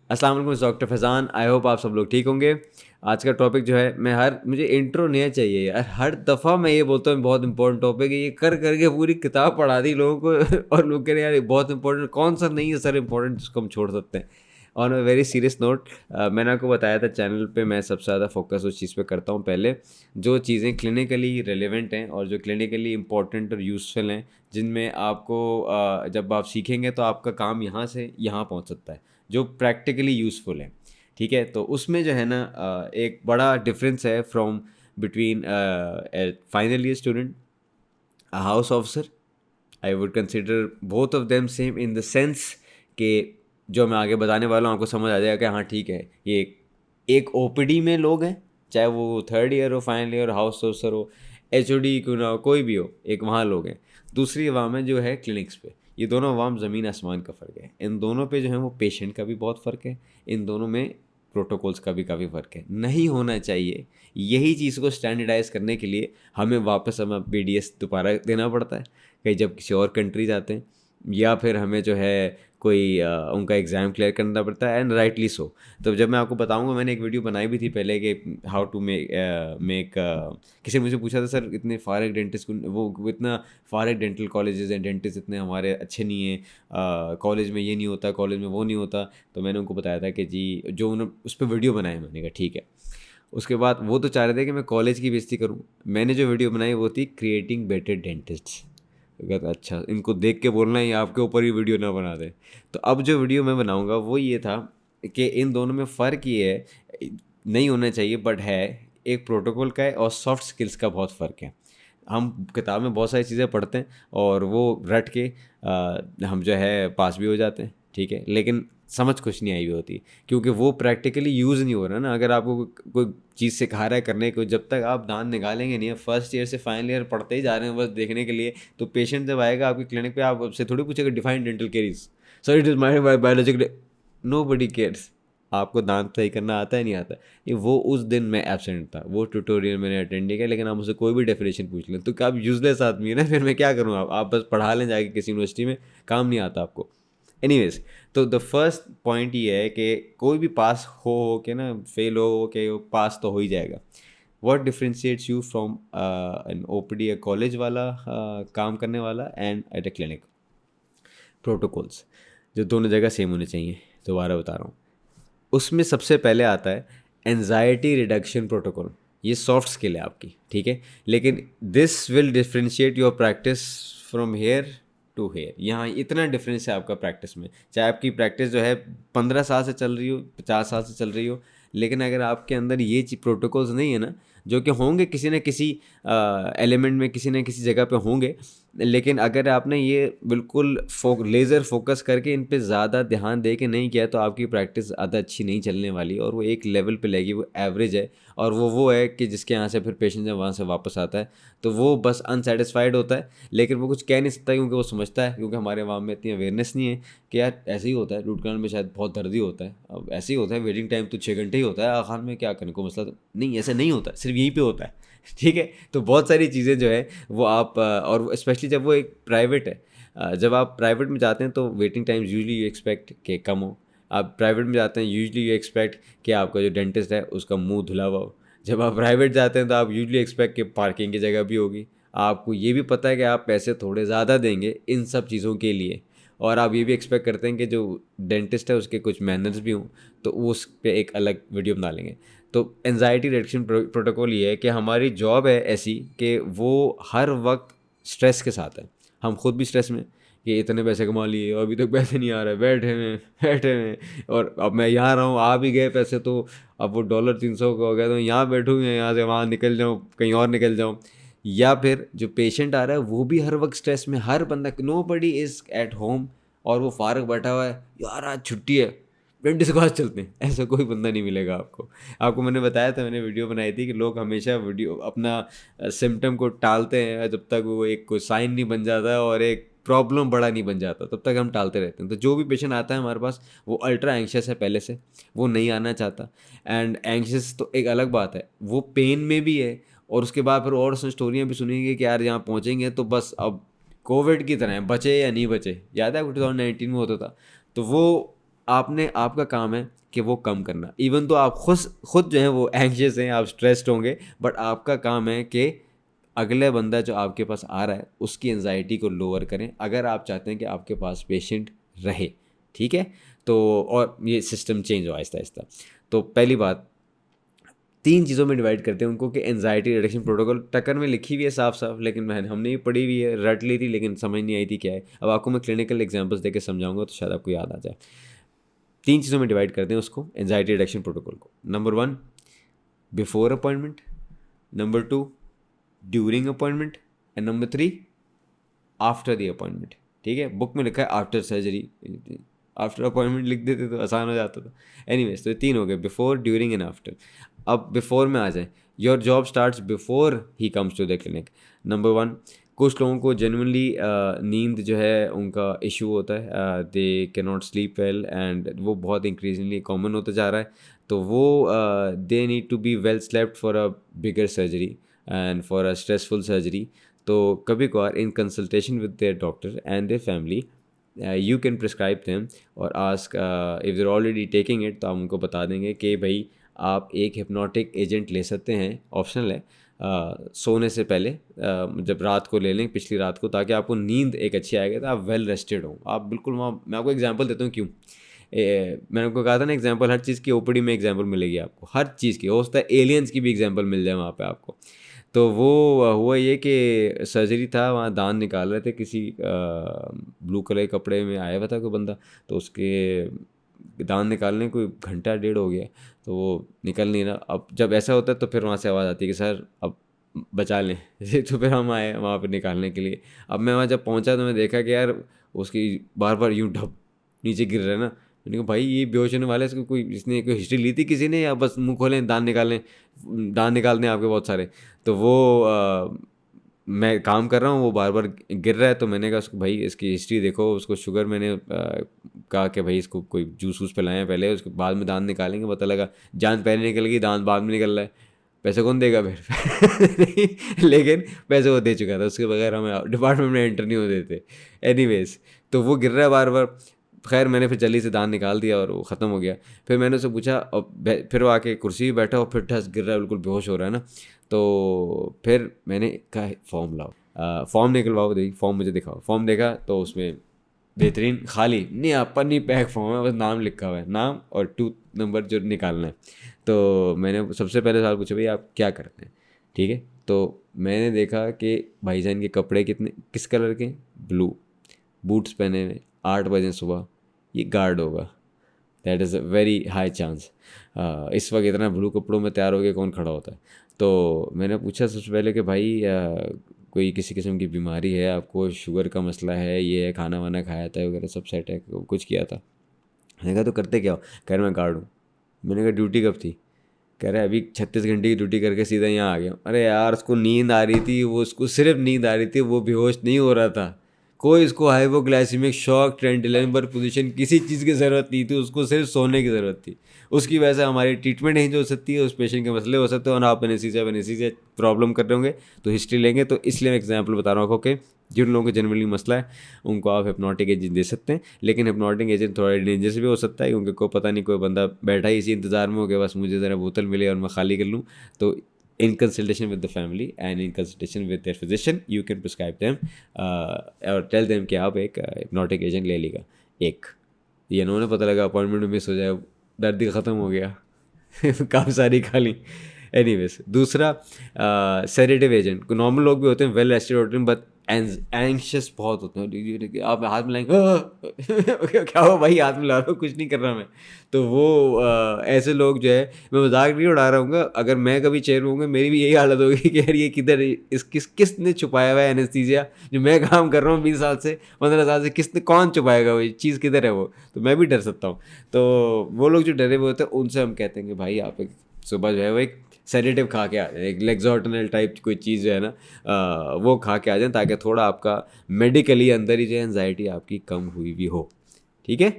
अस्सलाम वालेकुम, doctor Faizan. I hope आप सब लोग ठीक होंगे। आज का टॉपिक जो है, मुझे इंट्रो नहीं चाहिए यार। हर दफ़ा मैं ये बोलता हूँ बहुत इंपॉर्टेंट टॉपिक है, ये कर करके पूरी किताब पढ़ा दी लोगों को और लोग कह रहे हैं यार ये बहुत इंपॉर्टेंट, कौन सा नहीं है सर इंपॉर्टेंट जिसको हम छोड़ सकते हैं। On a very serious note, मैंने आपको बताया था चैनल पे मैं सबसे ज़्यादा फोकस उस चीज़ पे करता हूँ। पहले जो चीज़ें क्लिनिकली रेलेवेंट हैं और जो क्लिनिकली इंपॉर्टेंट और यूज़फुल हैं, जिनमें आपको जब आप सीखेंगे तो आपका काम यहाँ से यहाँ पहुँच सकता है, जो प्रैक्टिकली यूज़फुल है। ठीक है, तो उसमें जो है ना एक बड़ा डिफरेंस है from between final year student, a house officer. I would consider both of them same in the sense कि जो मैं आगे बताने वाला हूँ आपको समझ आ जाएगा कि हाँ ठीक है, ये एक ओपीडी में लोग हैं, चाहे वो थर्ड ईयर हो, फाइनल ईयर, हाउस ऑफिसर हो, एचओडी क्यों ना हो, कोई भी हो, एक वहाँ लोग हैं। दूसरी अवाम है जो है क्लिनिक्स पे। ये दोनों अवाम ज़मीन आसमान का फ़र्क है। इन दोनों पे जो है वो पेशेंट का भी बहुत फ़र्क है, इन दोनों में प्रोटोकॉल्स का भी काफ़ी फ़र्क है। नहीं होना चाहिए। यही चीज़ को स्टैंडर्डाइज करने के लिए हमें बीडीएस दोबारा देना पड़ता है कहीं जब किसी और कंट्री जाते हैं, या फिर हमें जो है कोई उनका एग्ज़ाम क्लियर करना पड़ता है, एंड राइटली सो। तो जब मैं आपको बताऊंगा, मैंने एक वीडियो बनाई भी थी पहले कि हाउ टू मेक किसी ने मुझे पूछा था सर इतने फारग डेंटिस्ट, वो इतना फारग डेंटल कॉलेजेस हैं, डेंटिस्ट इतने हमारे अच्छे नहीं हैं, कॉलेज में ये नहीं होता, कॉलेज में वो नहीं होता। तो मैंने उनको बताया था कि जी जो उन्होंने उस पर वीडियो बनाया, मैंने कहा ठीक है। उसके बाद वो तो चाह रहे थे कि मैं कॉलेज की बेइज्जती करूं। मैंने जो वीडियो बनाई वो थी क्रिएटिंग बेटर डेंटिस्ट्स। तो कहता अच्छा, इनको देख के बोलना है, ये आपके ऊपर ही वीडियो ना बना दे। तो अब जो वीडियो मैं बनाऊंगा वो ये था कि इन दोनों में फ़र्क ये है, नहीं होना चाहिए बट है, एक प्रोटोकॉल का है और सॉफ्ट स्किल्स का बहुत फ़र्क है। हम किताब में बहुत सारी चीज़ें पढ़ते हैं और वो रट के हम जो है पास भी हो जाते हैं, ठीक है, लेकिन समझ कुछ नहीं आई हुई होती, क्योंकि वो प्रैक्टिकली यूज़ नहीं हो रहा ना। अगर आपको कोई चीज़ सिखा रहा है करने को, जब तक आप दांत निकालेंगे नहीं, फर्स्ट ईयर से फाइनल ईयर पढ़ते ही जा रहे हैं बस देखने के लिए, तो पेशेंट जब आएगा आपकी क्लिनिक पे, आप आपसे थोड़ी पूछेगा define dental caries, sir it is my biological. Nobody cares. आपको दांत सही करना आता है नहीं आता। ये वो उस दिन मैं एब्सेंट था, वो ट्यूटोरियल मैंने अटेंड नहीं किया, लेकिन आप मुझसे कोई भी डेफिनेशन पूछ लें तो क्या आप यूजलेस आदमी है ना, फिर मैं क्या करूँ? आप बस पढ़ा लें जाके किसी यूनिवर्सिटी में, काम नहीं आता आपको। एनीवेज, तो द फर्स्ट पॉइंट ये है कि कोई भी पास हो के ना, फेल हो के पास तो हो ही जाएगा। What differentiates you from an OPD, college वाला काम करने वाला, and at a clinic? Protocols जो दोनों जगह सेम होने चाहिए। दोबारा बता रहा हूँ, उसमें सबसे पहले आता है एनजाइटी रिडक्शन प्रोटोकॉल। ये सॉफ्ट स्किल है आपकी, ठीक है, लेकिन this will differentiate your practice from here to here. यहाँ इतना डिफरेंस है आपका प्रैक्टिस में, चाहे आपकी प्रैक्टिस जो है 15 साल से चल रही हो, 50 साल से चल रही हो, लेकिन अगर आपके अंदर ये प्रोटोकॉल्स नहीं है ना, जो कि होंगे किसी न किसी एलिमेंट में, किसी न किसी जगह पे होंगे, लेकिन अगर आपने ये बिल्कुल लेज़र फोकस करके इन पे ज़्यादा ध्यान दे के नहीं किया, तो आपकी प्रैक्टिस ज़्यादा अच्छी नहीं चलने वाली, और वो एक लेवल पे लगेगी, वो एवरेज है। और वो है कि जिसके यहाँ से फिर पेशेंट जब वहाँ से वापस आता है तो वो बस अनसेटिस्फाइड होता है, लेकिन वो कुछ कह नहीं सकता, क्योंकि वो समझता है, क्योंकि हमारे अवाम में इतनी अवेयरनेस नहीं है कि यार ऐसे ही होता है, रूट कैनाल में शायद बहुत दर्द ही होता है, अब ऐसे ही होता है, वेटिंग टाइम तो 6 घंटे ही होता है, आखिर में क्या करने को मसला, तो नहीं, ऐसा नहीं होता, सिर्फ यहीं पे होता है। ठीक है, तो बहुत सारी चीज़ें जो है वो आप और स्पेशली जब वो एक प्राइवेट है, जब आप प्राइवेट में जाते हैं तो waiting times usually you expect कि कम हो। आप प्राइवेट में जाते हैं, यूजली यू एक्सपेक्ट कि आपका जो डेंटिस्ट है उसका मुंह धुला हुआ हो। जब आप प्राइवेट जाते हैं तो आप यूजली एक्सपेक्ट कि पार्किंग की जगह भी होगी। आपको ये भी पता है कि आप पैसे थोड़े ज़्यादा देंगे इन सब चीज़ों के लिए, और आप ये भी एक्सपेक्ट करते हैं कि जो डेंटिस्ट है उसके कुछ मैनर्स भी हों, तो वो उस पर एक अलग वीडियो बना लेंगे। तो एनजाइटी रिडक्शन प्रोटोकॉल ये है कि हमारी जॉब है ऐसी कि वो हर वक्त स्ट्रेस के साथ है, हम खुद भी स्ट्रेस में कि इतने पैसे कमा लिए और अभी तक पैसे नहीं आ रहे, बैठे हुए बैठे हुए, और अब मैं यहाँ रहा हूँ, आ भी गए पैसे, तो अब वो $300 का हो गया, तो यहाँ बैठूँ या यहाँ से वहाँ निकल जाऊँ, कहीं और निकल जाऊँ। या फिर जो पेशेंट आ रहा है वो भी हर वक्त स्ट्रेस में, हर बंदा, nobody is at home और वो फारग बैठा हुआ है, यार आज छुट्टी है, डेंटिस्ट के पास चलते हैं, ऐसा कोई बंदा नहीं मिलेगा आपको। आपको मैंने बताया था, मैंने वीडियो बनाई थी कि लोग हमेशा वीडियो अपना सिम्टम को टालते हैं जब तक वो एक कोई साइन नहीं बन जाता और एक प्रॉब्लम बड़ा नहीं बन जाता, तब तक हम टालते रहते हैं। तो जो भी पेशेंट आता है हमारे पास, वो अल्ट्रा एंक्शस है पहले से, वो नहीं आना चाहता। एंड एंक्शस तो एक अलग बात है, वो पेन में भी है, और उसके बाद फिर और स्टोरियाँ भी सुनेंगे कि यार यहाँ पहुँचेंगे तो बस अब कोविड की तरह है, बचे या नहीं बचे। याद है 2019 में होता था, तो वो आपने आपका काम है कि वो कम करना। इवन तो आप खुद जो है वो एंग्शियस हैं, आप स्ट्रेस्ड होंगे, बट आपका काम है कि अगले बंदा जो आपके पास आ रहा है उसकी एंजाइटी को लोअर करें, अगर आप चाहते हैं कि आपके पास पेशेंट रहे। ठीक है, तो और ये सिस्टम चेंज हो आहिस्ता आहिस्ता। तो पहली बात, 3 चीज़ों में डिवाइड करते हैं उनको कि एंजाइटी रिडक्शन प्रोटोकॉल टक्कर में लिखी हुई है साफ साफ, लेकिन हमने ये पढ़ी हुई है, रट ली थी, लेकिन समझ नहीं आई थी क्या है। अब आपको मैं क्लिनिकल एग्जांपल्स देके समझाऊंगा तो शायद आपको याद आ जाए। 3 चीज़ों में डिवाइड करते हैं उसको, एंजाइटी रिडक्शन प्रोटोकॉल को। Number 1 before appointment, number 2 during appointment, and number 3 after the appointment. ठीक है, बुक में लिखा है आफ्टर सर्जरी, आफ्टर अपॉइंटमेंट लिख देते तो आसान हो जाता था। एनीवेज, तो ये 3 हो गए, बिफोर, ड्यूरिंग एंड आफ्टर। अब बिफोर में आ जाए, योर जॉब स्टार्ट्स बिफोर ही comes to the clinic. Number 1, कुछ लोगों को जेनुइनली नींद जो है उनका इशू होता है, they can not sleep well, and वो बहुत इंक्रीजिंगली कॉमन होता जा रहा है। तो वो they need to be well slept for a bigger surgery and for a stressful surgery. तो कभी कभार in consultation with their doctor and their family you can prescribe them or ask if they're already taking it, तो आप उनको बता देंगे कि भाई आप एक हिप्नोटिक एजेंट ले सकते हैं, ऑप्शनल है, सोने से पहले, जब रात को ले लें, पिछली रात को, ताकि आपको नींद एक अच्छी आएगी, तो आप वेल रेस्टेड हो। आप बिल्कुल वहाँ, मैं आपको एग्जांपल देता हूँ क्यों। मैंने आपको कहा था ना एग्जांपल, हर चीज़ की ओपीडी में एग्जांपल मिलेगी आपको, हर चीज़ की, हो सकता है एलियंस की भी एग्जांपल मिल जाए वहाँ पे आपको। तो वो हुआ ये कि सर्जरी था, वहाँ दांत निकाल रहे थे, किसी ब्लू कलर के कपड़े में आया हुआ था कोई बंदा, तो उसके दांत निकालने कोई घंटा डेढ़ हो गया, तो वो निकल नहीं रहा। अब जब ऐसा होता है तो फिर वहाँ से आवाज़ आती है कि सर अब बचा लें तो फिर हम आए वहाँ पर निकालने के लिए। अब मैं वहाँ जब पहुँचा तो मैं देखा कि यार उसकी बार बार यूँ ढप नीचे गिर रहा है ना। मैंने कहा भाई ये बेहोश होने वाला है, इसको कोई, इसने कोई हिस्ट्री ली थी किसी ने, या बस मुंह खोलें दांत निकालें, दांत निकालने आपके बहुत सारे। तो वो मैं काम कर रहा हूँ, वो बार बार गिर रहा है, तो मैंने कहा उसको भाई इसकी हिस्ट्री देखो, उसको शुगर, मैंने कहा कि भाई इसको कोई जूस वूस पिलाएं पहले, उसके बाद में दांत निकालेंगे। पता लगा जान पहले निकल गई, दांत बाद में निकल रहा है। पैसे कौन देगा फिर लेकिन पैसे वो दे चुका था, उसके बगैर हमें डिपार्टमेंट में एंटर नहीं होते थे। एनीवेज, तो वो गिर रहा है बार बार। खैर मैंने फिर जल्दी से दांत निकाल दिया और वो ख़त्म हो गया। फिर मैंने उससे पूछा, और फिर वो आके कुर्सी पर बैठा और फिर ठस गिर रहा है, बिल्कुल बेहोश हो रहा है ना। तो फिर मैंने कहा फॉर्म लाओ, फॉर्म निकलवाओ, देखिए फॉर्म मुझे दिखाओ। फॉर्म देखा तो उसमें बेहतरीन खाली नहीं, अपन नहीं, पैक फॉर्म है, बस नाम लिखा हुआ है, नाम और टूथ नंबर जो निकालना है। तो मैंने सबसे पहले सवाल पूछा, भाई आप क्या करते हैं। ठीक है, तो मैंने देखा कि भाईजान के कपड़े कितने, किस कलर के, ब्लू, बूट्स पहने हुए, 8 बजे सुबह, ये गार्ड होगा, that is a very high chance. इस वक्त इतना ब्लू कपड़ों में तैयार होकर कौन खड़ा होता है। तो मैंने पूछा सबसे पहले कि भाई कोई किसी किस्म की बीमारी है आपको, शुगर का मसला है, ये है, खाना वाना खाया था वगैरह सब सेट है, कुछ किया था। मैंने कहा तो करते क्या हो। कह रहे मैं गार्ड हूँ। मैंने कहा ड्यूटी कब थी। कह रहे अभी 36 घंटे की ड्यूटी करके सीधा यहाँ आ गया। अरे यार उसको नींद आ रही थी, वो उसको सिर्फ नींद आ रही थी, वो बेहोश नहीं हो रहा था। कोई उसको हाइपोग्लाइसेमिक शॉक, ट्रेंडिलम्बर पोजीशन, किसी चीज़ की ज़रूरत नहीं थी, उसको सिर्फ सोने की ज़रूरत थी। उसकी वजह से हमारी ट्रीटमेंट नहीं हो सकती है, उस पेशेंट के मसले हो सकते हैं, और आप एनेस्थीसिया प्रॉब्लम कर रहे होंगे तो हिस्ट्री लेंगे। तो इसलिए मैं एग्जांपल बता रहा हूँ आपको कि जिन लोगों को जनरली मसला है उनको आप हिप्नोटिक एजेंट दे सकते हैं, लेकिन हिप्नोटिक एजेंट थोड़ा डेंजरस भी हो सकता है, क्योंकि कोई पता नहीं, कोई बंदा बैठा ही इसी इंतज़ार में हो गया बस मुझे ज़रा बोतल मिले और मैं खाली कर लूँ। तो in consultation with the family and in consultation with their physician you can prescribe them और tell them कि आप एक hypnotic agent ले लेगा एक। ये इन्होंने पता लगा अपॉइंटमेंट में मिस हो जाए, दर्द ही ख़त्म हो गया काफ़ी सारी खाली। एनीवेज, दूसरा सेडेटिव एजेंट, नॉर्मल लोग भी होते हैं वेल रेस्टेड होते हैं, बट एंशियस बहुत होते हैं। आप हाथ मिलाएंगे क्या हो भाई, हाथ मिला रहा हो, कुछ नहीं कर रहा मैं। तो वो ऐसे लोग जो है, मैं मजाक नहीं उड़ा रहा हूँ, अगर मैं कभी चेयर में होऊंगा मेरी भी यही हालत होगी कि यार ये किधर, इस किसने छुपाया हुआ है एनेस्थीसिया, जो मैं काम कर रहा हूँ 20 साल से 15 साल से, किसने, कौन छुपाएगा वो चीज़, किधर है वो। तो मैं भी डर सकता हूँ। तो वो लोग जो डरे हुए होते हैं उनसे हम कहते हैं कि भाई आप एक सुबह जो है वो एक सेडेटिव खा के आ जाए, एक लेक्सोटनल टाइप कोई चीज़ जो है ना, वो खा के आ जाए, ताकि थोड़ा आपका मेडिकली अंदर ही जो एंजाइटी आपकी कम हुई भी हो। ठीक है,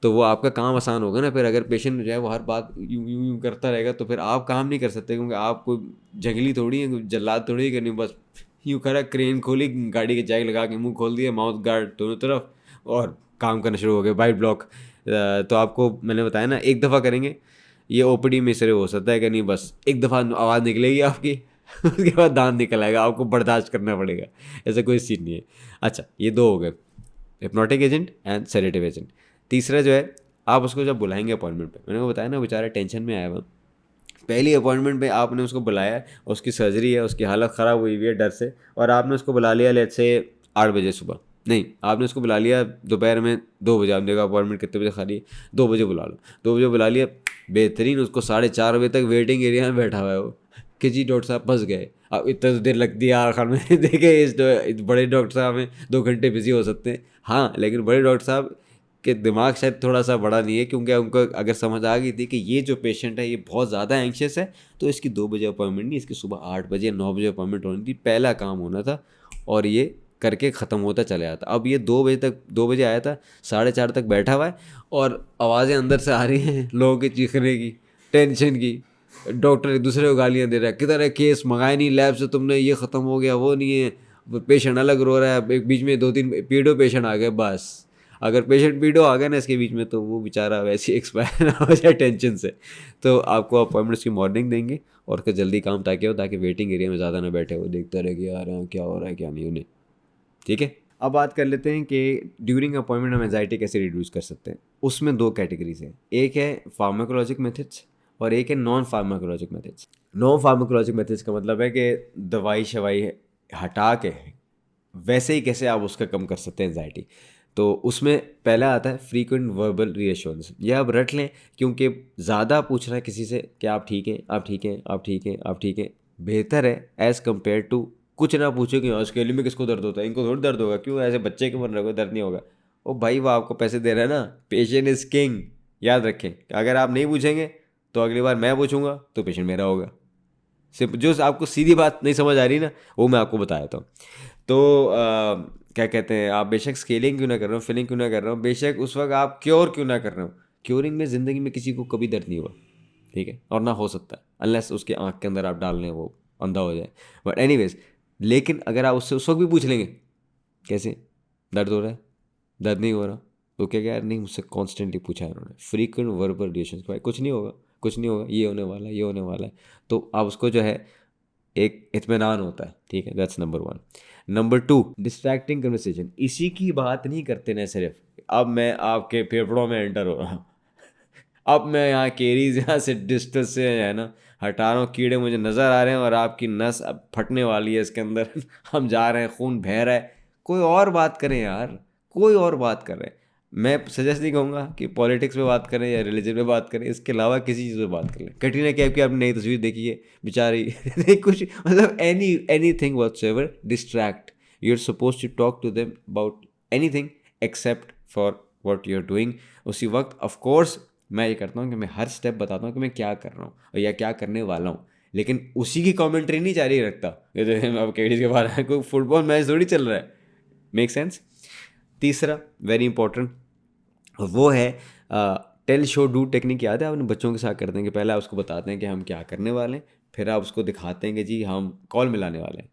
तो वो आपका काम आसान होगा ना। फिर अगर पेशेंट जो है वो हर बात यूं यूं यूं करता रहेगा तो फिर आप काम नहीं कर सकते, क्योंकि आप कोई जंगली थोड़ी है, जल्लाद थोड़ी करनी, बस यूँ करा, क्रेन खोली, गाड़ी के जैक लगा के मुंह खोल दिया, माउथ गार्ड दोनों तरफ, और काम करना शुरू हो गया, वाइट ब्लॉक, तो आपको मैंने बताया ना, एक दफ़ा करेंगे ये ओपीडी में सिर्फ हो सकता है कि नहीं, बस एक दफ़ा आवाज़ निकलेगी आपकी उसके बाद दांत निकल आएगा, आपको बर्दाश्त करना पड़ेगा, ऐसा कोई सीन नहीं है। अच्छा, ये दो हो गए, hypnotic agent and sedative agent. तीसरा जो है, आप उसको जब बुलाएंगे अपॉइंटमेंट पे, मैंने को बताया ना बेचारा टेंशन में आया हुआ, पहली अपॉइंटमेंट पे आपने उसको बुलाया, उसकी सर्जरी है, उसकी हालत ख़राब हुई हुई है डर से, और आपने उसको बुला लिया लेट्स से 8 बजे सुबह, नहीं आपने उसको बुला लिया दोपहर में 2 बजे, आपने देखा अपॉइंटमेंट कितने बजे खाली है, 2 बजे बुला लो, 2 बजे बुला लिया, बेहतरीन, उसको 4:30 बजे तक वेटिंग एरिया में बैठा हुआ है वो कि जी डॉक्टर साहब फंस गए। अब इतना तो देर लगती है यार खान में देखे इस बड़े डॉक्टर साहब में 2 घंटे बिजी हो सकते हैं, हाँ, लेकिन बड़े डॉक्टर साहब के दिमाग शायद थोड़ा सा बड़ा नहीं है, क्योंकि उनको अगर समझ आ गई थी कि ये जो पेशेंट है ये बहुत ज़्यादा एंग्शियस है, तो इसकी 2 बजे अपॉइंटमेंट नहीं, इसकी सुबह 8 बजे 9 बजे अपॉइंटमेंट होनी थी, पहला काम होना था, और ये करके ख़त्म होता चला जाता। अब ये 2 बजे आया था, 4:30 तक बैठा हुआ है, और आवाज़ें अंदर से आ रही हैं लोगों के चीखने की, टेंशन की, डॉक्टर एक दूसरे को गालियाँ दे रहा है, किधर है केस, मंगाया नहीं लैब से तुमने, ये ख़त्म हो गया, वो नहीं है, पेशेंट अलग रो रहा है, एक बीच में 2-3 पीडो पेशेंट आ गए, बस अगर पेशेंट पीडो आ गया ना इसके बीच में, तो वो बेचारा वैसे ही एक्सपायर ना हो जाए टेंशन से। तो आपको अपॉइंटमेंट्स की मॉर्निंग देंगे, और उसका जल्दी काम ताकि हो, ताकि वेटिंग एरिया में ज़्यादा ना बैठे, वो देखते रहे कि यार क्या हो रहा है क्या नहीं उन्हें। ठीक है, अब बात कर लेते हैं कि ड्यूरिंग अपॉइंटमेंट हम एंजाइटी कैसे रिड्यूस कर सकते हैं। उसमें 2 कैटेगरीज हैं, एक है फार्माकोलॉजिक मेथड्स और एक है non pharmacologic methods. Non pharmacologic methods का मतलब है कि दवाई शवाई हटा के वैसे ही कैसे आप उसका कम कर सकते हैं एंजाइटी। तो उसमें पहला आता है फ्रीक्वेंट वर्बल रीअश्योरेंस, यह आप रट लें, क्योंकि ज़्यादा पूछ रहा है किसी से कि आप ठीक हैं, आप ठीक हैं, आप ठीक हैं, आप ठीक हैं, बेहतर है एज़ कम्पेयर टू कुछ ना पूछो कि ऑस्ट्रेलिया में किसको दर्द होता है, इनको थोड़ी दर्द होगा, क्यों ऐसे बच्चे के मर रहे हो, दर्द नहीं होगा। ओ भाई, वो आपको पैसे दे रहा है ना, पेशेंट इज़ किंग, याद रखें। अगर आप नहीं पूछेंगे तो अगली बार मैं पूछूंगा तो पेशेंट मेरा होगा। सिर्फ जो आपको सीधी बात नहीं समझ आ रही ना, वो मैं आपको बता देता हूँ। तो क्या कहते हैं, आप बेशक स्केलिंग क्यों ना कर रहे हो, फिलिंग क्यों ना कर रहे हो, बेशक उस वक्त आप क्योर क्यों ना कर रहे हो, क्योरिंग में ज़िंदगी में किसी को कभी दर्द नहीं हुआ, ठीक है, और ना हो सकता है, अनलेस उसके आँख के अंदर आप डाल लें वो अंधा हो जाए। बट एनीवेज, लेकिन अगर आप उससे उस वक्त भी पूछ लेंगे कैसे दर्द हो रहा है, दर्द नहीं हो रहा, तो क्या यार नहीं, मुझसे कॉन्स्टेंटली पूछा है उन्होंने, फ्रीक्वेंट वर्बल रिएक्शन, भाई कुछ नहीं होगा, कुछ नहीं होगा, ये होने वाला है, ये होने वाला है, तो आप उसको जो है एक इत्मीनान होता है। ठीक है, that's number 1। Number 2, distracting conversation. इसी की बात नहीं करते ना सिर्फ, अब मैं आपके फेफड़ों में एंटर हो रहा हूँ अब मैं यहाँ केरीज यहाँ से डिस्टेंस से है ना हटा रहा हूँ, कीड़े मुझे नज़र आ रहे हैं, और आपकी नस अब फटने वाली है इसके अंदर हम जा रहे हैं, खून बह रहा है, कोई और बात करें यार, कोई और बात करें। मैं सजेस्ट नहीं कहूँगा कि पॉलिटिक्स पे बात करें या रिलीजन पे बात करें, इसके अलावा किसी चीज़ पे बात कर लें। कटरीना कैफ की आपने नई तस्वीर देखी है बेचारी कुछ मतलब anything whatsoever distract, you are suppose to talk to them about anything except for what you are doing. उसी वक्त ऑफ कोर्स मैं ये करता हूँ कि मैं हर स्टेप बताता हूँ कि मैं क्या कर रहा हूँ या क्या करने वाला हूँ, लेकिन उसी की कमेंट्री नहीं जारी रखता। अब केडीज के बारे में कोई फुटबॉल मैच थोड़ी चल रहा है, मेक सेंस। तीसरा वेरी इंपॉर्टेंट, वो है टेल शो डू टेक्निक। याद है आपने बच्चों के साथ करते हैं कि पहले आप उसको बताते हैं कि हम क्या करने वाले हैं, फिर आप उसको दिखाते हैं कि जी हम कॉल मिलाने वाले हैं,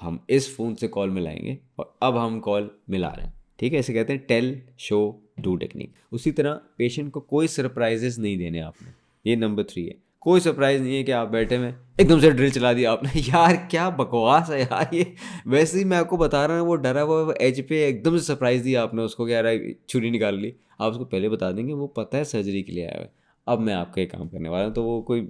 हम इस फ़ोन से कॉल मिलाएंगे और अब हम कॉल मिला रहे हैं। ठीक है, इसे कहते हैं टेल शो डू टेक्निक। उसी तरह पेशेंट को कोई सरप्राइजेस नहीं देने आपने, ये नंबर 3 है। कोई सरप्राइज़ नहीं है कि आप बैठे में एकदम से ड्रिल चला दिया आपने यार क्या बकवास है यार ये। वैसे ही मैं आपको बता रहा हूँ, वो डरा हुआ एज पे एकदम से सरप्राइज़ दिया आपने उसको कि यार छुरी निकाल ली। आप उसको पहले बता देंगे वो पता है सर्जरी के लिए आया है, अब मैं आपका ये काम करने वाला हूँ, तो वो कोई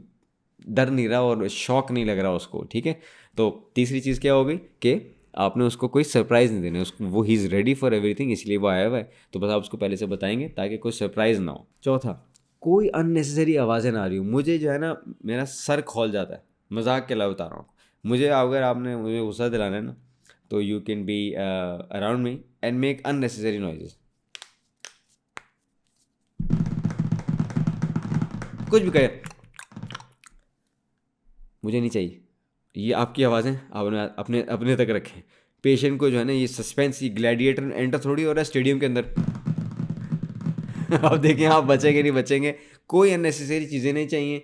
डर नहीं रहा और शौक नहीं लग रहा उसको। ठीक है, तो तीसरी चीज़ क्या होगी कि आपने उसको कोई सरप्राइज़ नहीं देना, उसको वो he is ready for everything, इसलिए वो आया हुआ है, तो बस आप उसको पहले से बताएंगे ताकि कोई सरप्राइज़ ना हो। चौथा, कोई अननेसेसरी आवाज़ें ना आ रही हो। मुझे जो है ना मेरा सर खोल जाता है, मजाक के अलावा बता रहा हूँ। मुझे अगर आपने मुझे गुस्सा दिलाना है ना, तो you can be around me and make unnecessary noises, कुछ भी कहे, मुझे नहीं चाहिए ये आपकी आवाज़ें, आपने अपने अपने तक रखें। पेशेंट को जो है ना ये सस्पेंस, ये ग्लैडिएटर एंटर थोड़ी हो रहा है स्टेडियम के अंदर अब देखें आप बचेंगे नहीं बचेंगे। कोई अननेसेसरी चीज़ें नहीं चाहिए।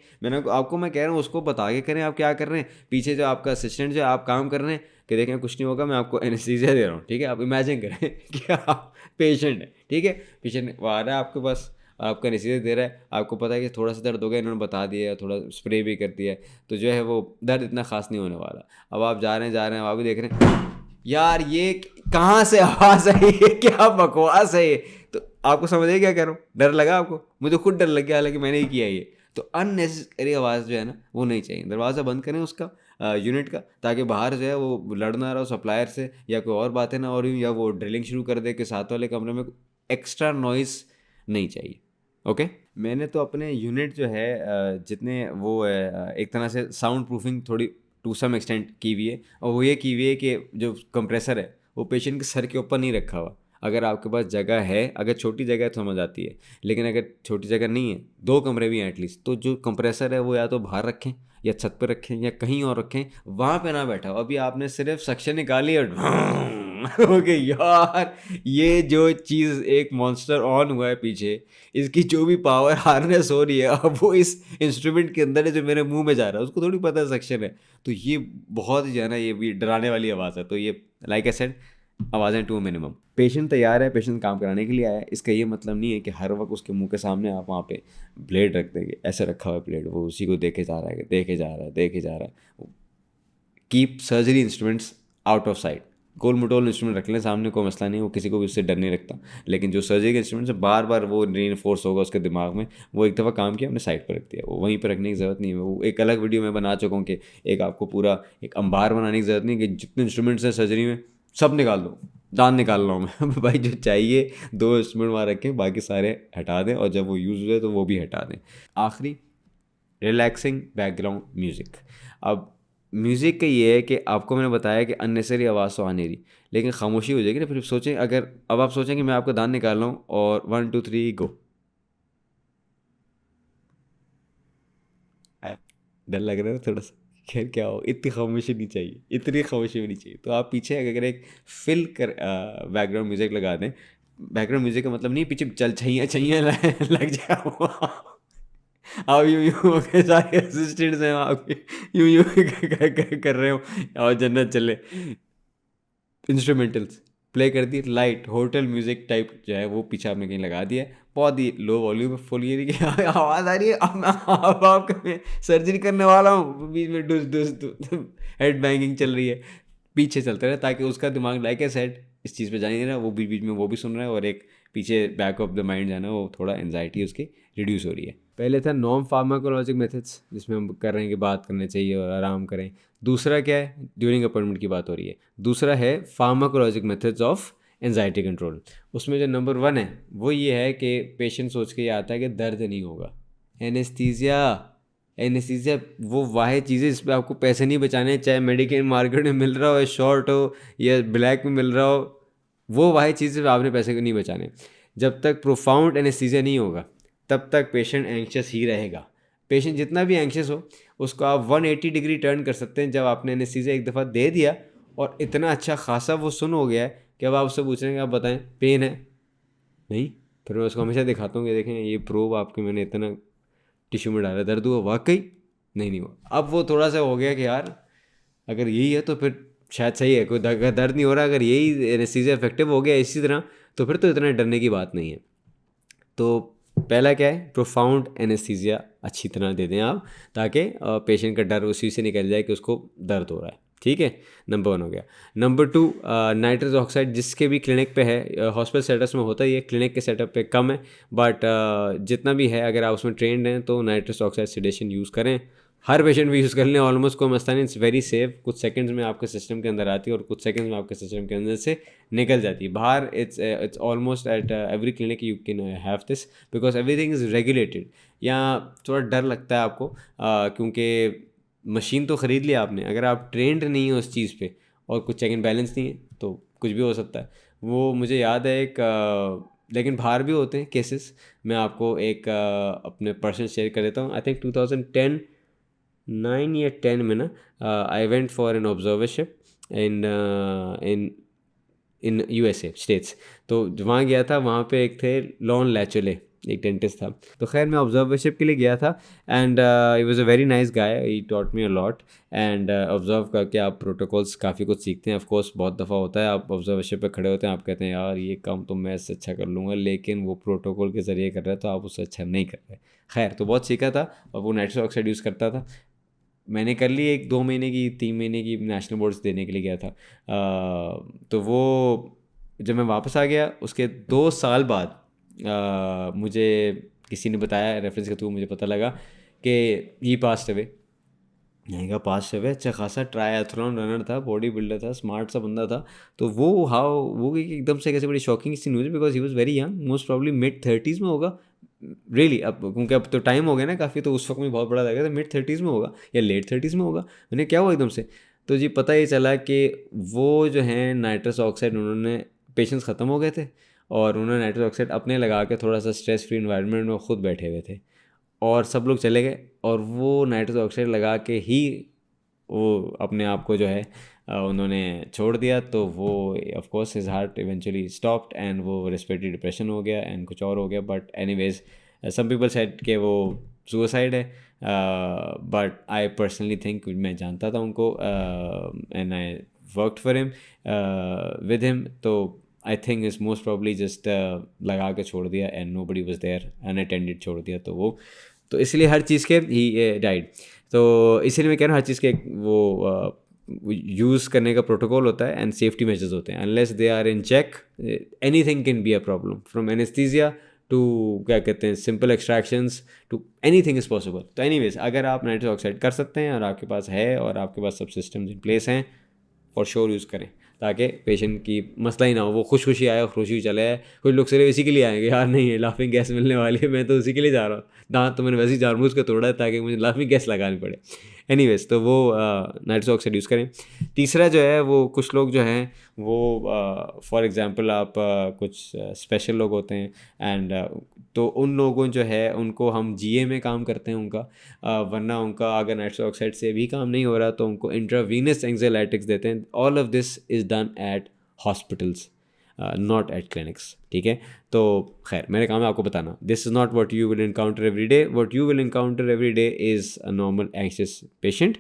आपको मैं कह रहा हूँ उसको बता के करें आप क्या कर रहे हैं। पीछे जो आपका असिस्टेंट जो आप काम कर रहे हैं कि देखें कुछ नहीं होगा, मैं आपको एनेस्थीसिया दे रहा हूँ। ठीक है, आप इमेजिन करें कि आप पेशेंट है, ठीक है, पेशेंट वो आ रहा है आपके पास, और आपका एनेस्थीसिया दे रहा है, आपको पता है कि थोड़ा सा दर्द हो गया, इन्होंने बता दिया है, थोड़ा स्प्रे भी कर दिया है, तो जो है वो दर्द इतना खास नहीं होने वाला। अब आप जा रहे हैं आप भी देख रहे हैं यार ये कहाँ से आवाज़ आई, ये क्या बकवास है ये। तो आपको समझ आइए क्या कह रहा हूँ, डर लगा आपको, मुझे खुद डर लग गया, हालांकि मैंने ही किया ये। तो अननेसेसरी आवाज़ जो है ना वो नहीं चाहिए। दरवाज़ा बंद करें उसका यूनिट का, ताकि बाहर जो है वो लड़ ना रहा हो सप्लायर से, या कोई और बातें ना हो रही, या वो ड्रिलिंग शुरू कर दे कि साथ वाले कमरे में एक्स्ट्रा नॉइस नहीं चाहिए। ओके, मैंने तो अपने यूनिट जो है जितने वो है एक तरह से साउंड प्रूफिंग थोड़ी टू सम एक्सटेंट की हुई है, और वो ये की हुई है कि जो कंप्रेसर है वो पेशेंट के सर के ऊपर नहीं रखा हुआ। अगर आपके पास जगह है, अगर छोटी जगह है तो समझ आती है, लेकिन अगर छोटी जगह नहीं है, 2 कमरे भी हैं एटलीस्ट, तो जो कंप्रेसर है वो या तो बाहर रखें या छत पर रखें या कहीं और रखें, वहाँ पे ना बैठा हो। अभी आपने सिर्फ सक्शन निकाली और ओके यार, ये जो चीज़ एक मॉन्स्टर ऑन हुआ है पीछे, इसकी जो भी पावर हार्नेस हो रही है, अब वो इस इंस्ट्रूमेंट के अंदर है जो मेरे मुंह में जा रहा है, उसको थोड़ी पता है सक्शन है। तो ये बहुत ही जो है ना, ये भी डराने वाली आवाज़ है। तो ये लाइक आई सेड, आवाज़ें टू मिनिमम। पेशेंट तैयार है, पेशेंट काम कराने के लिए आया है, इसका ये मतलब नहीं है कि हर वक्त उसके मुंह के सामने आप वहाँ पे ब्लेड रख देंगे। ऐसे रखा हुआ है ब्लेड, वो उसी को देखे जा रहा है, देखे जा रहा है, देखे जा रहा है। Keep surgery instruments out of sight. गोल मटोल इंस्ट्रूमेंट रख लें सामने, कोई मसला नहीं, वो किसी को भी उससे डर नहीं रखता। लेकिन जो सर्जरी के इंस्ट्रूमेंट्स है, बार बार वो रीइंफोर्स होगा उसके दिमाग में, वो एक दफ़ा काम किया, अपने साइड पर रख दिया, वो वहीं पर रखने की ज़रूरत नहीं है। वो एक अलग वीडियो में बना चुका हूँ कि एक आपको पूरा एक अंबार बनाने की ज़रूरत नहीं कि जितने इंस्ट्रूमेंट्स हैं सर्जरी में सब निकाल दो, दान निकाल रहा हूँ मैं भाई जो चाहिए 2 इंस्ट्रूमेंट वहाँ रखें, बाकी सारे हटा दें, और जब वो यूज़ हुए तो वो भी हटा दें। आखिरी, रिलैक्सिंग बैकग्राउंड म्यूज़िक। अब म्यूज़िक का ये है कि आपको मैंने बताया कि अननेसेसरी आवाज़ तो आ नहीं रही, लेकिन खामोशी हो जाएगी ना। फिर सोचें, अगर अब आप सोचें कि मैं आपका दान निकाल रहा हूँ और 1 2 3 गो, डर लग रहा है थोड़ा सा, खैर क्या हो, इतनी खामोशी नहीं चाहिए, इतनी खामोशी भी नहीं चाहिए। तो आप पीछे अगर एक फिल कर बैकग्राउंड म्यूज़िक लगा दें, बैकग्राउंड म्यूज़िक का मतलब नहीं पीछे चल छैया छैया लग जाए आप यूं यूं के सारे असिस्टेंट्स हैं आपके, यूं यूं कर रहे हो और जन्नत चले। इंस्ट्रूमेंटल्स प्ले कर दी, लाइट होटल म्यूजिक टाइप जो है वो पीछे आपने कहीं लगा दिया है, बहुत ही लो वॉल्यूम में, फुल ये नहीं कि आवाज़ आ रही है, अब मैं सर्जरी करने वाला हूँ, बीच में डुस डुस हेड बैंगिंग चल रही है, पीछे चलते रहे, ताकि उसका दिमाग लाइक ए सेट इस चीज़ पे जा नहीं रहा, वो बीच बीच में वो भी सुन रहा है, और एक पीछे बैक ऑफ द माइंड जाना, वो थोड़ा एनजाइटी उसकी रिड्यूस हो रही है। पहले था नॉन फार्माकोलॉजिक मेथड्स, जिसमें हम कर रहे हैं कि बात करनी चाहिए और आराम करें। दूसरा क्या है, ड्यूरिंग अपॉइंटमेंट की बात हो रही है। दूसरा है pharmacologic methods of anxiety control. उसमें जो नंबर 1 है वो ये है कि पेशेंट सोच के ये आता है कि दर्द नहीं होगा। एनेस्थीसिया, एनेस्थीसिया वो वाहिद चीज़ है जिस पर आपको पैसे नहीं बचाने, चाहे मेडिकल मार्केट में मिल रहा हो या शॉर्ट हो या ब्लैक में मिल रहा हो, वो वाहिद चीज़ है आपने पैसे को नहीं बचाने। जब तक प्रोफाउंड एनेस्थीसिया नहीं होगा तब तक पेशेंट एंक्शस ही रहेगा। पेशेंट जितना भी एंक्शस हो उसको आप 180 डिग्री टर्न कर सकते हैं जब आपने एनेस्थीसिया एक दफ़ा दे दिया और इतना अच्छा खासा वो सुन हो गया है कि अब आप उससे पूछ रहे हैं कि आप बताएं पेन है, नहीं, फिर मैं उसको हमेशा दिखाता हूँ कि देखें ये प्रोब आपके मैंने इतना टिश्यू में डाला, दर्द हुआ वाकई, नहीं हुआ। अब वो थोड़ा सा हो गया कि यार अगर यही है तो फिर शायद सही है, कोई दर्द नहीं हो रहा, अगर यही एनेस्थीसिया इफेक्टिव हो गया इसी तरह तो फिर तो इतना डरने की बात नहीं है। तो पहला क्या है, प्रोफाउंड एनेस्थीसिया अच्छी तरह दे दें आप, ताकि पेशेंट का डर उसी से निकल जाए कि उसको दर्द हो रहा है। ठीक है, नंबर 1 हो गया। नंबर 2, नाइट्रस ऑक्साइड जिसके भी क्लिनिक पे है, हॉस्पिटल सेटअप्स में होता ही है, क्लिनिक के सेटअप पे कम है, बट जितना भी है अगर आप उसमें ट्रेंड हैं तो नाइट्रस ऑक्साइड सेडेशन यूज़ करें। हर पेशेंट भी यूज़ कर लें, ऑलमोस्ट कोई मसला नहीं, इट्स वेरी सेफ। कुछ सेकंड्स में आपके सिस्टम के अंदर आती है और कुछ सेकंड्स में आपके सिस्टम के अंदर से निकल जाती है बाहर। It's almost at every clinic you can have this, because everything is regulated. यहाँ थोड़ा डर लगता है आपको क्योंकि मशीन तो ख़रीद लिया आपने, अगर आप ट्रेंड नहीं हो उस चीज़ पे और कुछ चेक एंड बैलेंस नहीं है तो कुछ भी हो सकता है। वो मुझे याद है एक लेकिन बाहर भी होते हैं केसेस। मैं आपको एक अपने पर्सनल शेयर कर देता हूँ। आई थिंक 2009 या 10 में ना I went for an observership in in in USA states. तो वहाँ गया था, वहाँ पे एक थे लॉन लैचुले, एक डेंटिस्ट था। तो खैर मैं ऑब्जर्वरशिप के लिए गया था and he was a very nice guy, he taught me a lot and observe करके आप प्रोटोकॉल्स काफ़ी कुछ सीखते हैं। ऑफ कोर्स बहुत दफ़ा होता है आप ऑब्जर्वरशिप पे खड़े होते हैं, आप कहते हैं यार ये काम तो मैं इससे अच्छा कर लूँगा, लेकिन वो प्रोटोकॉल के ज़रिए कर रहा है तो आप उससे अच्छा नहीं कर रहे। खैर तो बहुत सीखा था और वो नाइट्रस ऑक्साइड यूज़ करता था। मैंने कर ली एक 2 महीने की 3 महीने की नेशनल बोर्ड्स देने के लिए गया था। तो वो जब मैं वापस आ गया उसके 2 साल बाद मुझे किसी ने बताया रेफरेंस के थ्रू, मुझे पता लगा कि ही पास्ट अवे। मैंने कहा पास्ट अवे, अच्छा खासा ट्रायथलॉन रनर था, बॉडी बिल्डर था, स्मार्ट सा बंदा था। तो वो एकदम से कैसे बड़ी शॉकिंग सी news, because he was very young, most probably mid 30s में होगा रियली। अब क्योंकि अब तो टाइम हो गया ना काफ़ी, तो उस वक्त में बहुत बड़ा लगा था, मिड 30s में होगा या लेट 30s में होगा। मैंने क्या हुआ एकदम से, तो जी पता ये चला कि वो जो है नाइट्रस ऑक्साइड, उन्होंने पेशेंस ख़त्म हो गए थे और उन्होंने नाइट्रस ऑक्साइड अपने लगा के थोड़ा सा स्ट्रेस फ्री इन्वायरमेंट में खुद बैठे हुए थे और सब लोग चले गए और वो नाइट्रस ऑक्साइड लगा के ही वो अपने आप को जो है उन्होंने छोड़ दिया। तो वो of course his heart eventually stopped and वो रेस्पिरेटरी डिप्रेशन हो गया एंड कुछ और हो गया। But anyways some people said कि वो सुसाइड है, बट आई पर्सनली थिंक, मैं जानता था उनको and I worked for him with him, तो I think is most probably just लगा के छोड़ दिया and nobody was there, unattended छोड़ दिया। तो वो तो इसलिए हर चीज़ के ही डाइड। तो इसीलिए मैं कह रहा हूँ हर चीज़ के वो यूज़ करने का प्रोटोकॉल होता है एंड सेफ्टी मेजर्स होते हैं। Unless they are in check, anything can be a problem, from anaesthesia to क्या कहते हैं simple extractions to anything is possible. तो एनीवेज अगर आप नाइट्रस ऑक्साइड कर सकते हैं और आपके पास है और आपके पास सब सिस्टम्स इन प्लेस हैं, फॉर श्योर यूज़ करें, ताकि पेशेंट की मसला ही ना हो, वो खुशी आए और खुशी चले आए। कुछ लोग सिर्फ इसी के लिए आएंगे, यार नहीं है लाफिंग गैस मिलने वाली है, मैं तो उसी के लिए जा रहा हूँ, दांत तो मैंने वैसे ही जानबूझ के तोड़ा है ताकि मुझे लाफिंग गैस लगानी पड़े। एनीवेज तो वो नाइट्रस ऑक्साइड यूज़ करें। तीसरा जो है वो कुछ लोग जो हैं वो फॉर एग्ज़ाम्पल आप कुछ स्पेशल लोग होते हैं एंड तो उन लोगों जो है उनको हम जीए में काम करते हैं उनका, वरना उनका अगर नाइट्रस ऑक्साइड से भी काम नहीं हो रहा तो उनको इंट्रावीनस एंग्जाइलेटिक्स देते हैं। All of this is done at hospitals, not at clinics, ठीक है। तो खैर मेरे काम है आपको बताना, this is not what you will encounter every day. What you will encounter every day is a normal anxious patient,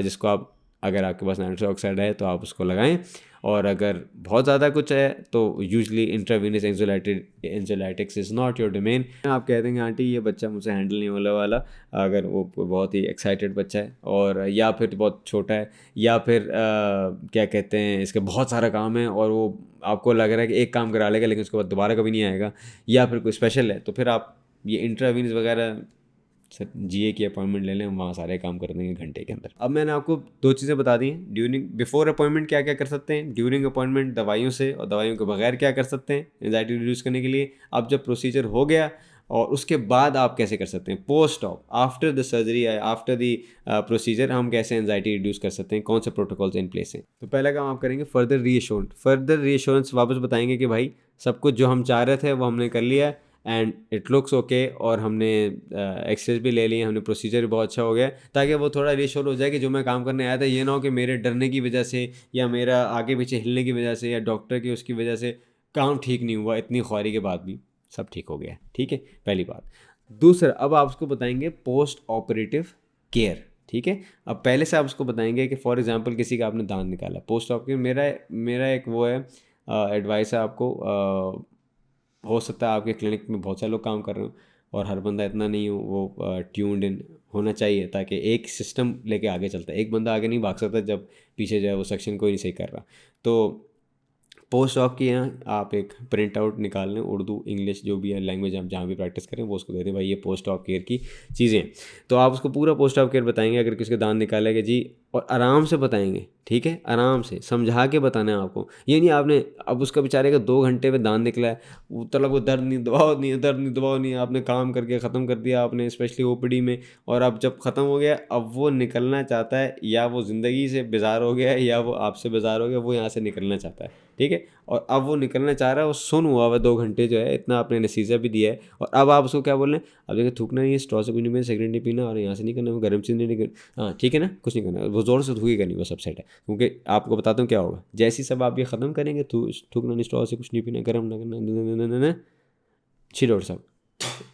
जिसको आप, अगर आपके पास नाइट्रस ऑक्साइड है तो आप उसको लगाएं, और अगर बहुत ज़्यादा कुछ है तो usually intravenous anxiolytics is not your domain. आप कह देंगे आंटी ये बच्चा मुझसे हैंडल नहीं होने वाला, अगर वो बहुत ही एक्साइटेड बच्चा है और या फिर बहुत छोटा है या फिर क्या कहते हैं इसके बहुत सारा काम है और वो आपको लग रहा है कि एक काम करा लेगा लेकिन उसके बाद दोबारा कभी नहीं आएगा, या फिर कोई स्पेशल है, तो फिर आप ये इंट्रावीनस वगैरह सर जीए की अपॉइंटमेंट ले लें, हम वहाँ सारे काम कर देंगे घंटे के अंदर। अब मैंने आपको 2 चीज़ें बता दी हैं, ड्यूरिंग बिफोर अपॉइंटमेंट क्या क्या कर सकते हैं, ड्यूरिंग अपॉइंटमेंट दवाइयों से और दवाइयों के बगैर क्या कर सकते हैं एंजाइटी रिड्यूस करने के लिए। अब जब प्रोसीजर हो गया और उसके बाद आप कैसे कर सकते हैं, post op after the surgery, after the procedure हम कैसे एंजाइटी रिड्यूस कर सकते हैं, कौन से प्रोटोकॉल्स इन प्लेस हैं। तो पहला काम आप करेंगे फर्दर रीअश्योरेंस वापस बताएंगे कि भाई सब कुछ जो हम चाह रहे थे वो हमने कर लिया एंड इट लुक्स ओके, और हमने एक्सरेज भी ले लिए, हमने प्रोसीजर भी बहुत अच्छा हो गया, ताकि वो थोड़ा रीश्योर हो जाए कि जो मैं काम करने आया था ये ना हो कि मेरे डरने की वजह से या मेरा आगे पीछे हिलने की वजह से या डॉक्टर की उसकी वजह से काम ठीक नहीं हुआ, इतनी ख्वारी के बाद भी सब ठीक हो गया, ठीक है, पहली बात। दूसरा, अब आप उसको बताएंगे पोस्ट ऑपरेटिव केयर, ठीक है। अब पहले से आप उसको बताएंगे कि फॉर एग्जांपल किसी का आपने दांत निकाला, पोस्ट ऑपरेटिव मेरा एक वो है एडवाइस है आपको, हो सकता है आपके क्लिनिक में बहुत सारे लोग काम कर रहे हो और हर बंदा इतना नहीं हो वो ट्यून्ड इन होना चाहिए, ताकि एक सिस्टम लेके आगे चलता है, एक बंदा आगे नहीं भाग सकता जब पीछे जो है वो सेक्शन कोई नहीं सही कर रहा। तो पोस्ट ऑफ के यहाँ आप एक प्रिंट आउट निकाल लें, उर्दू इंग्लिश जो भी है लैंग्वेज आप जहाँ भी प्रैक्टिस करें वो उसको दे दें, भाई ये पोस्ट ऑफ केयर की चीज़ें। तो आप उसको पूरा पोस्ट ऑफ केयर बताएंगे, अगर किसी के दांत निकालेगा जी, और आराम से बताएंगे, ठीक है, आराम से समझा के बताना है आपको। ये नहीं आपने अब उसका बेचारे का 2 घंटे में दांत निकला है, वो मतलब वो दर्द नहीं दबाओ नहीं, आपने काम करके ख़त्म कर दिया आपने, स्पेशली ओपीडी में, और अब जब ख़त्म हो गया अब वो निकलना चाहता है, या वो ज़िंदगी से बेजार हो गया है या वो आपसे बेजार हो गया, वो यहाँ से निकलना चाहता है, ठीक है। और अब वो निकलना चाह रहा है, वो सुन हुआ हुआ 2 घंटे जो है, इतना आपने एनेस्थीसिया भी दिया है, और अब आप उसको क्या बोल रहे हैं, अब देखिए थूकना नहीं है, स्ट्रॉ से कुछ नहीं पीना, सिगरेट नहीं पीना, और यहाँ से नहीं करना, गर्म चीज़ नहीं करना, हाँ ठीक है ना, कुछ नहीं करना, वो ज़ोर से थूकेगा नहीं, वो सब सेट है। क्योंकि आपको बताता हूँ क्या होगा, जैसे ही सब आप ये ख़त्म करेंगे, थूकना नहीं, स्ट्रॉ से कुछ नहीं पीना, गर्म ना करना, छी डॉक्टर साहब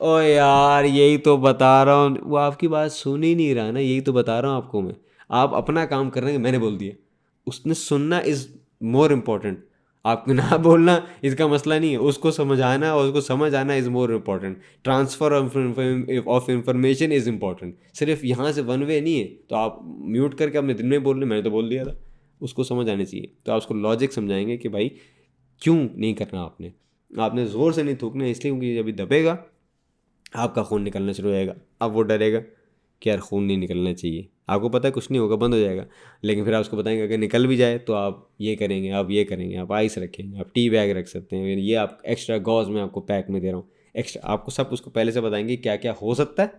ओ यार यही तो बता रहा हूँ, वो आपकी बात सुन ही नहीं रहा ना, यही तो बता रहा हूँ आपको मैं। आप अपना काम कर रहे हैं, मैंने बोल दिया, उसने सुनना इज़ मोर इम्पोर्टेंट। आपको ना बोलना इसका मसला नहीं है, उसको समझाना और उसको समझ आना is more important. Transfer of information is important. सिर्फ यहाँ से वन वे नहीं है, तो आप म्यूट करके अपने दिन में बोल रहे, मैंने तो बोल दिया था। उसको समझ आनी चाहिए, तो आप उसको लॉजिक समझाएंगे कि भाई क्यों नहीं करना आपने। आपने ज़ोर से नहीं थूकना है, इसलिए क्योंकि जब दबेगा आपका खून निकलना शुरू हो जाएगा। अब वो डरेगा कि यार खून नहीं निकलना चाहिए, आपको पता है कुछ नहीं होगा, बंद हो जाएगा। लेकिन फिर आप उसको बताएंगे अगर निकल भी जाए तो आप ये करेंगे, आप ये करेंगे, आप आइस रखेंगे, आप टी बैग रख सकते हैं, ये आप एक्स्ट्रा गॉज में आपको पैक में दे रहा हूँ एक्स्ट्रा। आपको सब उसको पहले से बताएंगे क्या क्या हो सकता है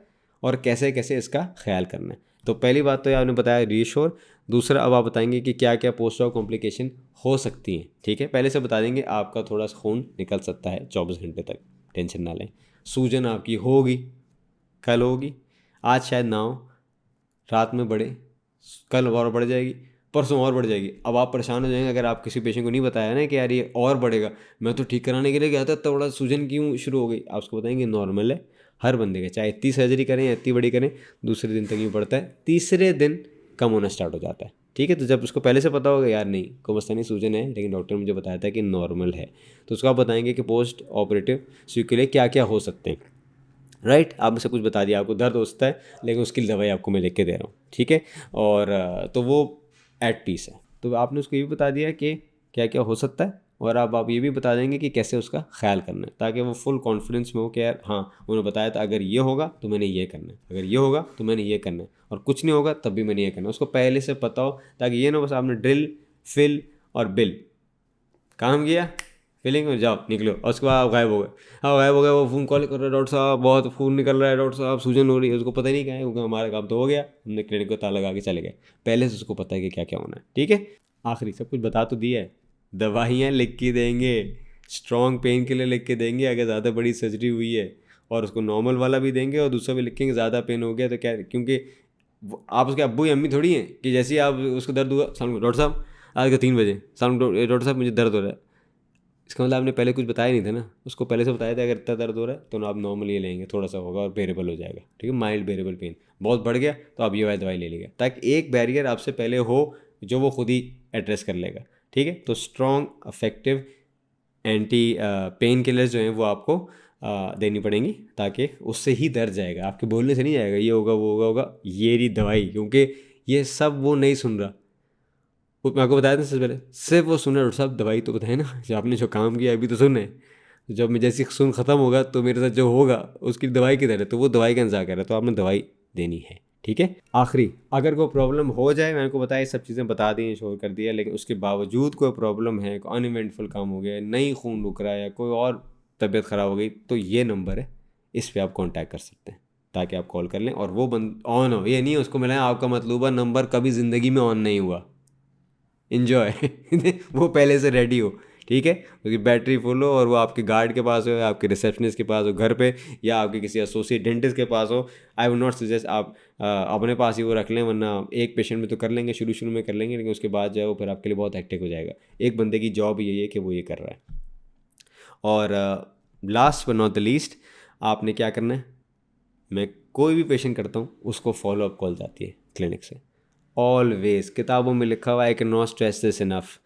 और कैसे कैसे इसका ख्याल करना है। तो पहली बात तो ये आपने बताया रीश्योर। दूसरा अब आप बताएंगे कि क्या क्या पोस्ट ऑफ कॉम्प्लिकेशन हो सकती हैं। ठीक है, पहले से बता देंगे आपका थोड़ा सा खून निकल सकता है 24 घंटे तक, टेंशन ना लें। सूजन आपकी होगी, कल होगी, आज शायद ना हो, रात में बढ़े, कल और बढ़ जाएगी, परसों और बढ़ जाएगी। अब आप परेशान हो जाएंगे अगर आप किसी पेशेंट को नहीं बताया ना कि यार ये और बढ़ेगा, मैं तो ठीक कराने के लिए गया था तो थोड़ा सूजन क्यों शुरू हो गई। आप उसको बताएंगे नॉर्मल है, हर बंदे का, चाहे इतनी सर्जरी करें या इतनी बड़ी करें, दूसरे दिन तक यूँ पड़ता है, तीसरे दिन कम होना स्टार्ट हो जाता है। ठीक है, तो जब उसको पहले से पता होगा यार नहीं कोई मसला नहीं, सूजन है लेकिन डॉक्टर ने मुझे बताया था कि नॉर्मल है, तो उसको आप बताएंगे कि पोस्ट ऑपरेटिव के लिए क्या क्या हो सकते हैं। राइट, आप मुझसे कुछ बता दिया, आपको दर्द हो सकता है लेकिन उसकी दवाई आपको मैं लिख के दे रहा हूँ। ठीक है, और तो वो एट पीस है। तो आपने उसको ये भी बता दिया कि क्या क्या हो सकता है, और अब आप ये भी बता देंगे कि कैसे उसका ख्याल करना है, ताकि वो फुल कॉन्फिडेंस में हो कि यार हाँ उन्होंने बताया था अगर ये होगा तो मैंने ये करना है, अगर ये होगा तो मैंने ये करना है, और कुछ नहीं होगा तब भी मैंने ये करना है। उसको पहले से पता हो, ताकि ये ना बस आपने ड्रिल फिल और बिल काम किया, फीलिंग में जाओ निकलो, और उसके बाद आप गायब हो गए। हाँ गायब हो गए, वो फ़ोन कॉल कर रहा है, डॉक्टर साहब बहुत खून निकल रहा है, डॉक्टर साहब सूजन हो रही है, उसको पता ही नहीं क्या है, क्योंकि हमारा काम तो हो गया, हमने क्लिनिक को ताला लगा के चले गए। पहले से उसको पता है कि क्या क्या होना है। ठीक है, आखिरी सब कुछ बता तो दिया है, दवाइयाँ लिख के देंगे, स्ट्रॉन्ग पेन के लिए लिख के देंगे अगर ज़्यादा बड़ी सर्जरी हुई है, और उसको नॉर्मल वाला भी देंगे और दूसरा भी लिखेंगे ज़्यादा पेन हो गया तो क्या, क्योंकि आप उसके अब्बू या अम्मी थोड़ी हैं कि जैसे ही आप उसको दर्द हुआ शाम को, डॉक्टर साहब आज का 3 बजे शाम को, डॉक्टर साहब मुझे दर्द हो रहा है। इसका मतलब आपने पहले कुछ बताया नहीं था ना, उसको पहले से बताया था अगर इतना दर्द हो रहा है तो ना आप नॉर्मल ये लेंगे, थोड़ा सा होगा और बेरेबल हो जाएगा। ठीक है, माइल्ड बेरेबल पेन, बहुत बढ़ गया तो आप ये वाली दवाई ले लीजिए, ताकि एक बैरियर आपसे पहले हो जो वो खुद ही एड्रेस कर लेगा। ठीक है, तो strong effective anti pain killers जो हैं वो आपको देनी पड़ेंगी, ताकि उससे ही दर्द जाएगा, आपके बोलने से नहीं जाएगा, ये होगा वो होगा ये रही दवाई, क्योंकि ये सब वो नहीं सुन रहा। वो मैं आपको बताया था सबसे पहले, सिर्फ वो सुने, डॉक्टर साहब दवाई तो बताए ना, जो आपने जो काम किया अभी तो सुने, जब मैं जैसे सुन ख़त्म होगा तो मेरे साथ जो होगा उसकी दवाई किधर है, तो वो दवाई का इंतजार कर रहा है, तो आपने दवाई देनी है। ठीक है, आखिरी अगर कोई प्रॉब्लम हो जाए, मैंने को बताया सब चीज़ें बता दी, शोर कर दिया, लेकिन उसके बावजूद कोई प्रॉब्लम है, कोई अनइवेंटफुल काम हो गया, नहीं खून रुक रहा है या कोई और तबीयत ख़राब हो गई, तो ये नंबर है, इस पर आप कॉन्टैक्ट कर सकते हैं, ताकि आप कॉल कर लें और वो बंद ऑन हो। ये नहीं उसको मिला आपका मतलूबा नंबर कभी ज़िंदगी में ऑन नहीं हुआ, इन्जॉय वो पहले से रेडी हो। ठीक है, उसकी बैटरी फुल हो और वो आपके गार्ड के पास हो या आपके रिसेप्शनिस्ट के पास हो घर पे, या आपके किसी एसोसिएट डेंटिस्ट के पास हो। आई वुड नॉट सजेस्ट आप अपने पास ही वो रख लें, वरना एक पेशेंट में तो कर लेंगे, शुरू शुरू में कर लेंगे, लेकिन उसके बाद जो है वो फिर आपके लिए बहुत हेक्टिक हो जाएगा। एक बंदे की जॉब यही है कि वो ये कर रहा है। और last but not the least, आपने क्या करना है, मैं कोई भी पेशेंट करता हूँ उसको फॉलो अप कॉल जाती है क्लिनिक से, ऑलवेज किताबों में लिखा हुआ है, I can not stress this enough.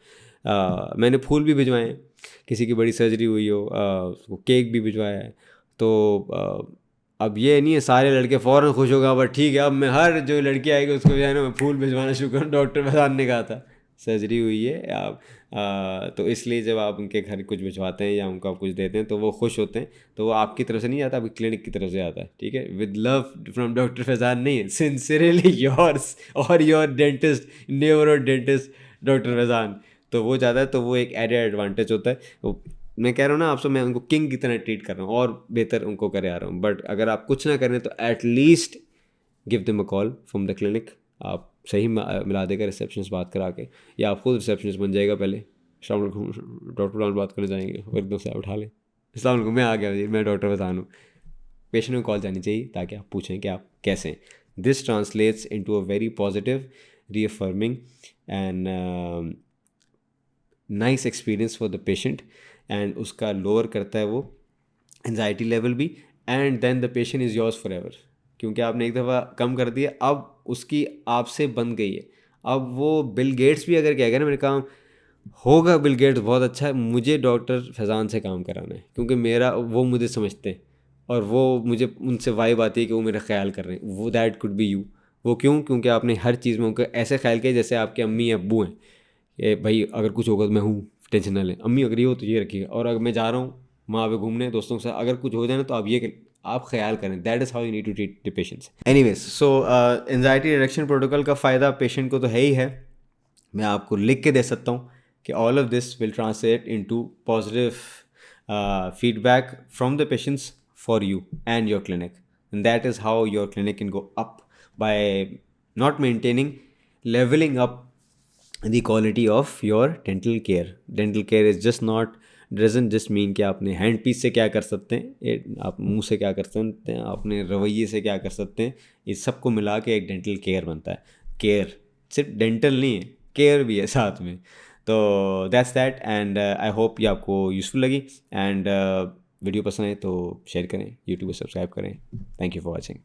मैंने फूल भी भिजवाए हैं, किसी की बड़ी सर्जरी हुई हो, उसको केक भी भिजवाया है। तो अब ये नहीं है सारे लड़के फ़ौरन खुश होगा, बट ठीक है अब मैं हर जो लड़की आएगी उसको जो है ना मैं फूल भिजवाना शुरू करूँ, डॉक्टर बता ने कहा था सर्जरी हुई है आप, तो इसलिए जब आप उनके घर कुछ भिजवाते हैं या उनको आप कुछ देते हैं तो वो खुश होते हैं, तो वो आपकी तरफ से नहीं आता, आपकी क्लिनिक की तरफ से आता है। ठीक है, with love from doctor Faizan, नहीं है सिंसियरली योर्स और your dentist neighbourhood dentist doctor Faizan. तो वो ज़्यादा है, तो वो एक एडेड एडवांटेज होता है। तो मैं कह रहा हूँ ना आपसे, मैं उनको किंग की तरह ट्रीट कर रहा हूँ और बेहतर उनको करे आ रहा हूँ। बट अगर आप कुछ ना करें तो at least give them a call from the clinic. आप सही मिला देगा रिसेप्शनिस्ट बात करा के, या आप खुद रिसेप्शनिस्ट बन जाएगा पहले, डॉक्टर फलान बात करने जाएंगे और एकदम से उठा लें, अस्सलाम वालेकुम मैं आ गया जी, मैं डॉक्टर फैज़ान हूँ। पेशेंट को कॉल जानी चाहिए ताकि आप पूछें कि आप कैसे हैं। This translates into a very positive reaffirming and nice experience for the patient, and उसका लोअर करता है वो एंजाइटी लेवल भी, and then the patient is yours forever, क्योंकि आपने एक दफ़ा कम कर दिया, अब उसकी आपसे बन गई है। अब वो बिल गेट्स भी अगर कहेगा ना, मैंने कहा होगा बिल गेट्स बहुत अच्छा है, मुझे डॉक्टर फैज़ान से काम कराना है, क्योंकि मेरा वो मुझे समझते हैं और वो मुझे उनसे वाइब आती है कि वो मेरा ख्याल कर रहे हैं। वो दैट कुड बी यू। वो क्यों? क्योंकि आपने हर चीज़ में उनको ऐसे ख्याल किया जैसे आपके अम्मी अब्बू हैं कि भाई अगर कुछ होगा तो मैं हूँ, टेंशन ना लें, अम्मी अगर ये हो तो ये रखिएगा, और अगर मैं जा रहा हूँ वहाँ पे घूमने दोस्तों के साथ, अगर कुछ हो जाए ना तो आप ये आप ख्याल करें। That is how you need to treat the patients. Anyways, so anxiety reduction protocol का फ़ायदा पेशेंट को तो है ही है। मैं आपको लिख के दे सकता हूँ कि all of this will translate into positive feedback from the patients for you and your clinic, and that is how your clinic can go up by not maintaining, leveling up the quality of your dental care. Dental care is just not, doesn't just mean कि आपने hand piece से क्या कर सकते हैं, आप मुंह से क्या कर सकते हैं, आपने रवैये से क्या कर सकते हैं, इस सबको मिला के एक डेंटल केयर बनता है। केयर सिर्फ डेंटल नहीं है, केयर भी है साथ में। तो that's that, and I hope ये आपको यूज़फुल लगी, एंड वीडियो पसंद आए तो शेयर करें, यूट्यूब पर सब्सक्राइब करें। Thank you for watching.